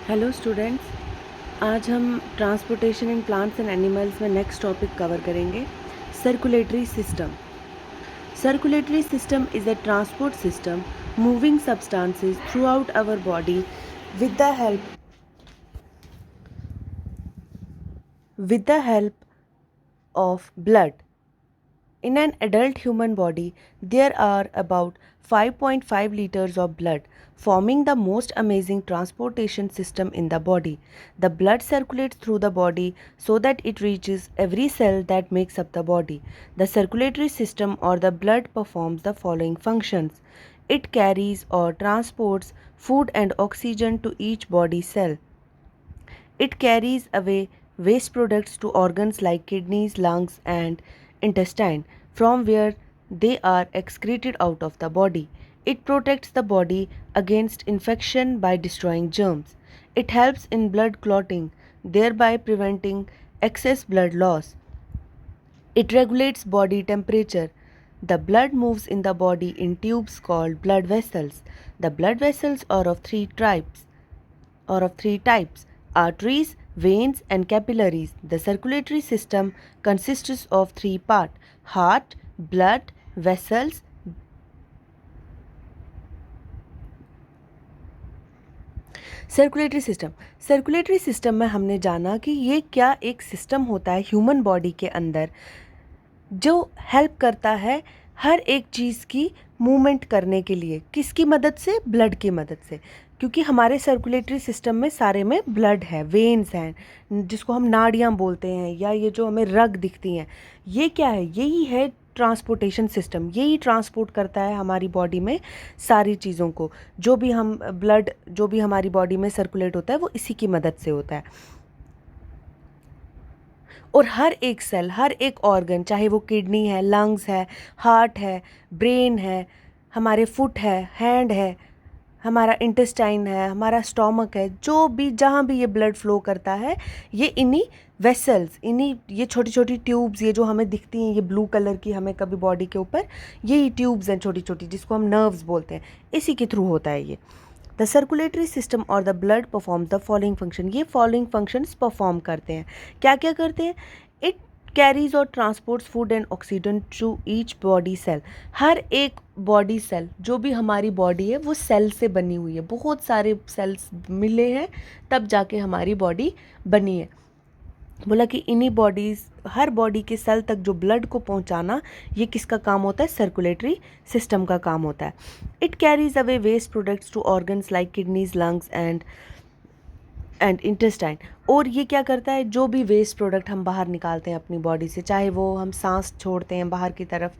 Hello students, आज हम transportation in plants and animals में नेक्स्ट टॉपिक कवर करेंगे, circulatory system. Circulatory system is a transport system moving substances throughout our body with the help with the help of blood. In an adult human body, there are about 5.5 liters of blood, forming the most amazing transportation system in the body. The blood circulates through the body so that it reaches every cell that makes up the body. The circulatory system or the blood performs the following functions. It carries or transports food and oxygen to each body cell. It carries away waste products to organs like kidneys, lungs, and intestine, from where they are excreted out of the body. It protects the body against infection by destroying germs. It helps in blood clotting, thereby preventing excess blood loss. It regulates body temperature. The blood moves in the body in tubes called blood vessels. The blood vessels are of three types: arteries, veins, and capillaries. The circulatory system consists of three parts: heart, blood, vessels. Circulatory system में हमने जाना कि ये क्या एक system होता है human body के अंदर जो हेल्प करता है हर एक चीज़ की मूवमेंट करने के लिए। किसकी मदद से? ब्लड की मदद से, क्योंकि हमारे सर्कुलेटरी सिस्टम में सारे में ब्लड है, वेन्स हैं, जिसको हम नाड़ियाँ बोलते हैं, या ये जो हमें रग दिखती हैं, ये क्या है? यही है ट्रांसपोर्टेशन सिस्टम। यही ट्रांसपोर्ट करता है हमारी बॉडी में सारी चीज़ों को। जो भी हम ब्लड जो भी हमारी बॉडी में सर्कुलेट होता है वो इसी की मदद से होता है। और हर एक सेल, हर एक ऑर्गन, चाहे वो किडनी है, लंग्स है, हार्ट है, ब्रेन है, हमारे फुट है, हैंड है, हमारा इंटेस्टाइन है, हमारा स्टोमक है, जो भी जहाँ भी ये ब्लड फ्लो करता है, ये इन्हीं वेसल्स, इन्हीं ये छोटी छोटी ट्यूब्स, ये जो हमें दिखती हैं, ये ब्लू कलर की हमें कभी बॉडी के ऊपर, यही ट्यूब्स हैं छोटी छोटी, जिसको हम नर्व्स बोलते हैं, इसी के थ्रू होता है ये। द सर्कुलेटरी सिस्टम और the blood perform the following function. ये फॉलोइंग फंक्शंस परफॉर्म करते हैं। क्या क्या करते हैं? इट कैरीज और transports food and oxygen to each body cell. हर एक बॉडी सेल, जो भी हमारी बॉडी है वो सेल से बनी हुई है, बहुत सारे सेल्स मिले हैं तब जाके हमारी बॉडी बनी है। बोला कि इन्हीं बॉडीज़, हर बॉडी के सेल तक जो ब्लड को पहुंचाना, ये किसका काम होता है? सर्कुलेटरी सिस्टम का काम होता है। It carries away waste products to organs like kidneys, lungs and intestine. और ये क्या करता है? जो भी वेस्ट प्रोडक्ट हम बाहर निकालते हैं अपनी बॉडी से, चाहे वो हम सांस छोड़ते हैं बाहर की तरफ,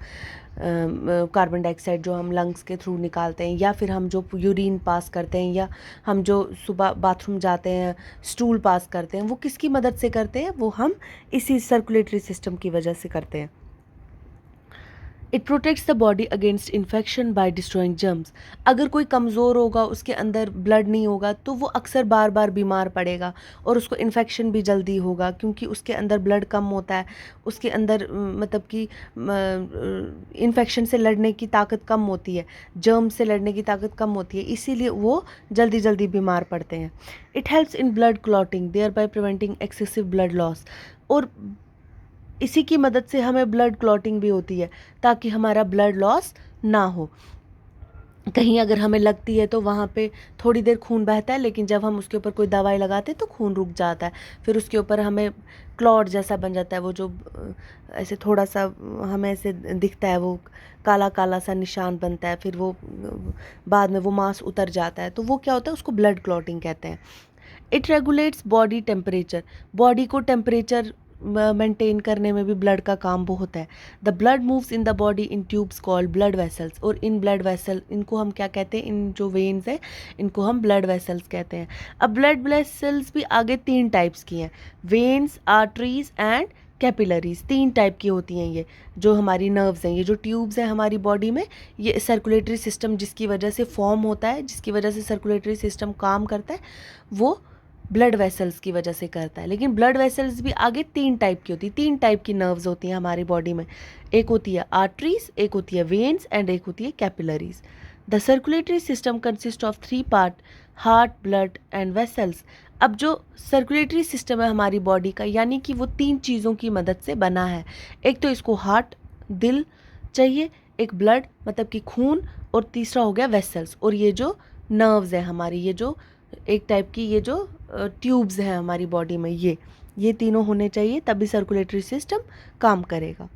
कार्बन डाइऑक्साइड जो हम लंग्स के थ्रू निकालते हैं, या फिर हम जो यूरिन पास करते हैं, या हम जो सुबह बाथरूम जाते हैं स्टूल पास करते हैं, वो किसकी मदद से करते हैं? वो हम इसी सर्कुलेटरी सिस्टम की वजह से करते हैं। It protects the body against infection by destroying germs. अगर कोई कमज़ोर होगा, उसके अंदर ब्लड नहीं होगा, तो वो अक्सर बार बार बीमार पड़ेगा और उसको इन्फेक्शन भी जल्दी होगा, क्योंकि उसके अंदर ब्लड कम होता है, उसके अंदर मतलब कि इन्फेक्शन से लड़ने की ताकत कम होती है, जर्म से लड़ने की ताकत कम होती है, इसीलिए वो जल्दी जल्दी बीमार पड़ते हैं। It helps in blood clotting thereby preventing excessive blood loss. और इसी की मदद से हमें ब्लड क्लॉटिंग भी होती है, ताकि हमारा ब्लड लॉस ना हो। कहीं अगर हमें लगती है तो वहाँ पे थोड़ी देर खून बहता है, लेकिन जब हम उसके ऊपर कोई दवाई लगाते हैं तो खून रुक जाता है, फिर उसके ऊपर हमें क्लॉट जैसा बन जाता है, वो जो ऐसे थोड़ा सा हमें ऐसे दिखता है, वो काला काला सा निशान बनता है, फिर वो बाद में वो मांस उतर जाता है, तो वो क्या होता है? उसको ब्लड क्लॉटिंग कहते हैं। It regulates body temperature. Body को टेम्परेचर मेंटेन करने में भी ब्लड का काम बहुत है। The blood moves in the body in tubes called blood vessels. और इन ब्लड वेसल, इनको हम क्या कहते हैं? इन जो वेन्स हैं इनको हम ब्लड वेसल्स कहते हैं। अब ब्लड वेसल्स भी आगे तीन टाइप्स की हैं: वेन्स, आर्टरीज एंड कैपिलरीज। तीन टाइप की होती हैं ये जो हमारी नर्व्स हैं, ये जो ट्यूब्स हैं हमारी बॉडी में, ये सर्कुलेटरी सिस्टम जिसकी वजह से फॉर्म होता है, जिसकी वजह से सर्कुलेटरी सिस्टम काम करता है, वो ब्लड वेसल्स की वजह से करता है। लेकिन ब्लड वेसल्स भी आगे तीन टाइप की होती है, तीन टाइप की नर्व्स होती हैं हमारी बॉडी में। एक होती है आर्टरीज, एक होती है वेन्स एंड एक होती है capillaries. The circulatory system consist of three part: heart, blood and vessels. अब जो सर्कुलेटरी सिस्टम है हमारी बॉडी का, यानी कि वो 3 चीज़ों की मदद से बना है। एक तो इसको हार्ट, दिल चाहिए, एक ब्लड मतलब कि खून, और तीसरा हो गया वेसल्स। और ये जो नर्व्स है हमारी, ये जो एक टाइप की ये जो ट्यूब्स हैं हमारी बॉडी में, ये तीनों होने चाहिए, तभी सर्कुलेटरी सिस्टम काम करेगा।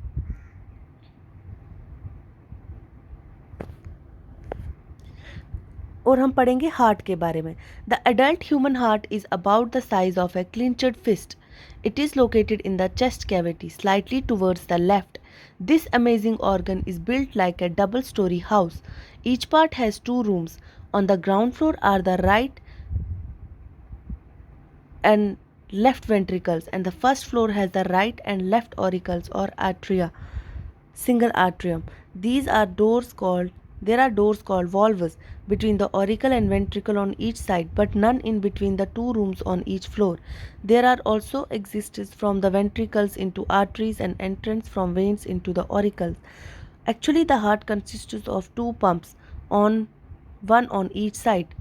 और हम पढ़ेंगे हार्ट के बारे में। The adult human heart is about the size of a clenched fist. It is located in the chest cavity slightly towards the left. This amazing organ is built like a double-story house. Each part has 2 rooms. On the ground floor are the right and left ventricles, and the first floor has the right and left auricles or atria, single atrium. There are doors called valves between the auricle and ventricle on each side, but none in between the 2 rooms on each floor. There are also exits from the ventricles into arteries and entrance from veins into the auricles. Actually, the heart consists of 2 pumps, one on each side.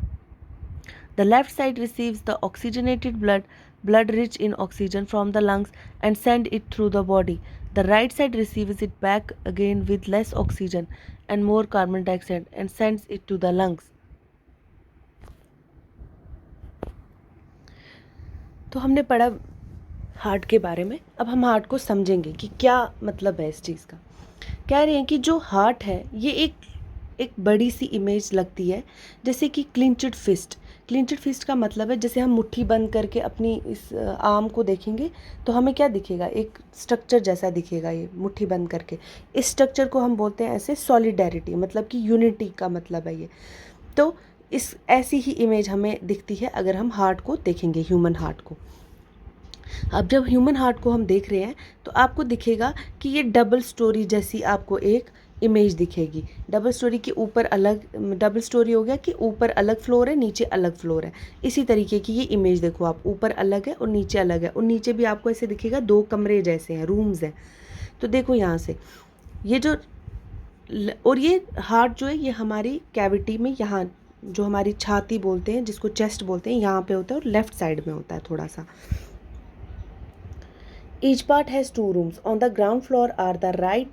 The left side receives the oxygenated blood rich in oxygen from the lungs, and send it through the body. The right side receives it back again with less oxygen and more carbon dioxide, and sends it to the lungs. तो हमने पढ़ा heart के बारे में। अब हम heart को समझेंगे कि क्या मतलब है इस चीज़ का। कह रहे हैं कि जो हार्ट है ये एक बड़ी सी इमेज लगती है, जैसे कि क्लिंचड फिस्ट। क्लिंचड फिस्ट का मतलब है जैसे हम मुट्ठी बंद करके अपनी इस आर्म को देखेंगे तो हमें क्या दिखेगा, एक स्ट्रक्चर जैसा दिखेगा। ये मुट्ठी बंद करके इस स्ट्रक्चर को हम बोलते हैं ऐसे सॉलिडेरिटी, मतलब कि यूनिटी का मतलब है ये। तो इस ऐसी ही इमेज हमें दिखती है अगर हम हार्ट को देखेंगे, ह्यूमन हार्ट को। अब जब ह्यूमन हार्ट को हम देख रहे हैं तो आपको दिखेगा कि ये डबल स्टोरी जैसी आपको एक इमेज दिखेगी। डबल स्टोरी के ऊपर अलग, डबल स्टोरी हो गया कि ऊपर अलग फ्लोर है, नीचे अलग फ्लोर है। इसी तरीके की ये इमेज देखो आप, ऊपर अलग है और नीचे अलग है, और नीचे भी आपको ऐसे दिखेगा 2 कमरे जैसे हैं, रूम्स हैं। तो देखो यहाँ से ये जो और ये हार्ट जो है ये हमारी कैविटी में, यहाँ जो हमारी छाती बोलते हैं, जिसको चेस्ट बोलते हैं, यहाँ पे होता है और लेफ्ट साइड में होता है थोड़ा सा। Each part has 2 rooms. On the ground floor are the right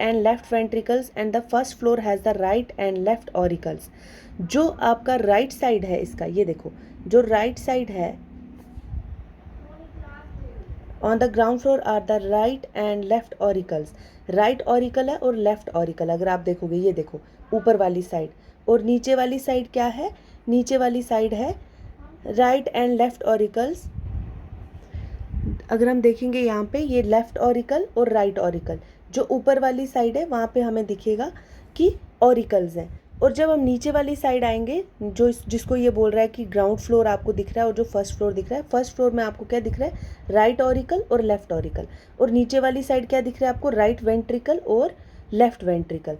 and left ventricles, and the first floor has the right and left auricles. जो आपका राइट साइड है इसका, ये देखो जो राइट साइड है, on the ground floor are the right and left auricles. Right auricle है और लेफ्ट ऑरिकल, अगर आप देखोगे ये देखो ऊपर वाली साइड, और नीचे वाली साइड क्या है, नीचे वाली साइड है राइट एंड लेफ्ट ऑरिकल्स। अगर हम देखेंगे यहाँ पे ये लेफ्ट ऑरिकल और राइट ऑरिकल, जो ऊपर वाली साइड है वहाँ पे हमें दिखेगा कि ऑरिकल्स हैं। और जब हम नीचे वाली साइड आएंगे, जिसको ये बोल रहा है कि ग्राउंड फ्लोर आपको दिख रहा है और जो फर्स्ट फ्लोर दिख रहा है, फर्स्ट फ्लोर में आपको क्या दिख रहा है, राइट ऑरिकल और लेफ्ट ऑरिकल, और नीचे वाली साइड क्या दिख रहा है आपको, राइट वेंट्रिकल और लेफ्ट वेंट्रिकल।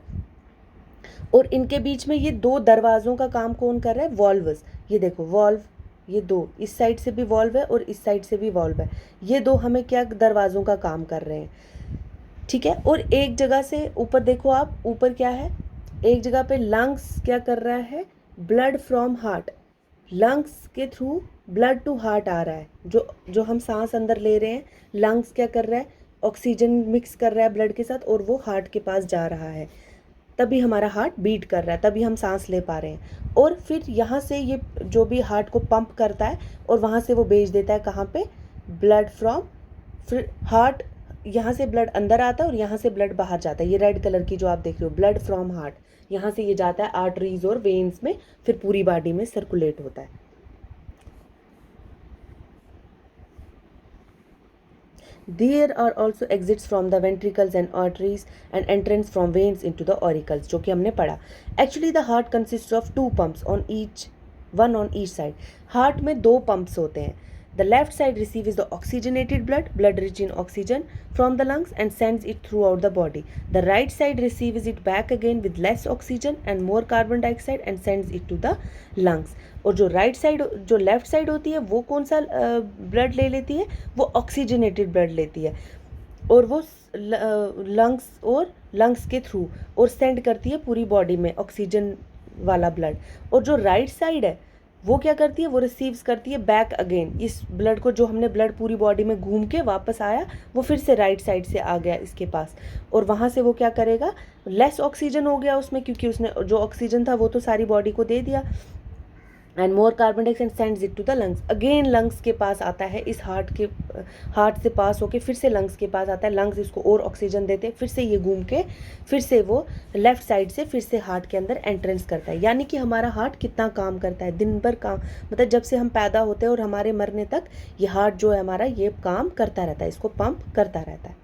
और इनके बीच में ये 2 दरवाज़ों का काम कौन कर रहा है, वॉल्व्स। ये देखो वॉल्व, ये 2 इस साइड से भी वॉल्व है और इस साइड से भी वॉल्व है। ये 2 हमें क्या दरवाज़ों का काम कर रहे हैं, ठीक है। और एक जगह से ऊपर देखो आप, ऊपर क्या है, एक जगह पे लंग्स क्या कर रहा है, ब्लड फ्रॉम हार्ट, लंग्स के थ्रू ब्लड टू हार्ट आ रहा है। जो हम सांस अंदर ले रहे हैं, लंग्स क्या कर रहा है, ऑक्सीजन मिक्स कर रहा है ब्लड के साथ और वो हार्ट के पास जा रहा है, तभी हमारा हार्ट बीट कर रहा है, तभी हम सांस ले पा रहे हैं। और फिर यहाँ से ये जो भी हार्ट को पंप करता है और वहाँ से वो भेज देता है कहाँ पे, ब्लड फ्रॉम, फिर हार्ट, यहाँ से ब्लड अंदर आता है और यहाँ से ब्लड बाहर जाता है। ये रेड कलर की जो आप देख रहे हो, ब्लड फ्रॉम हार्ट, यहाँ से ये जाता है आर्टरीज और वेन्स में, फिर पूरी बॉडी में सर्कुलेट होता है। There are also exits from the ventricles and arteries, and entrance from veins into the auricles, जो कि हमने पढ़ा। Actually the heart consists of 2 pumps one on each side. Heart में 2 pumps होते हैं। The left side receives the oxygenated blood rich in oxygen from the lungs, and sends it throughout the body. The right side receives it back again with less oxygen and more carbon dioxide, and sends it to the lungs. और जो right side, जो left side होती है वो कौन सा blood ले लेती है, वो ऑक्सीजनेटेड ब्लड लेती है, और वो लंग्स के थ्रू और सेंड करती है पूरी बॉडी में ऑक्सीजन वाला ब्लड, और जो राइट साइड है वो क्या करती है, वो रिसीव्स करती है बैक अगेन इस ब्लड को, जो हमने ब्लड पूरी बॉडी में घूम के वापस आया वो फिर से राइट साइड से आ गया इसके पास, और वहाँ से वो क्या करेगा, लेस ऑक्सीजन हो गया उसमें, क्योंकि उसने जो ऑक्सीजन था वो तो सारी बॉडी को दे दिया, and more carbon dioxide sends it to the lungs, again lungs के पास आता है, इस हार्ट से पास होके फिर से लंग्स के पास आता है, लंग्स इसको और ऑक्सीजन देते हैं, फिर से ये घूम के फिर से वो लेफ्ट साइड से फिर से हार्ट के अंदर एंट्रेंस करता है। यानी कि हमारा हार्ट कितना काम करता है, दिन भर काम, मतलब जब से हम पैदा होते हैं और हमारे मरने तक ये हार्ट जो है हमारा ये काम करता रहता है, इसको पंप करता रहता है।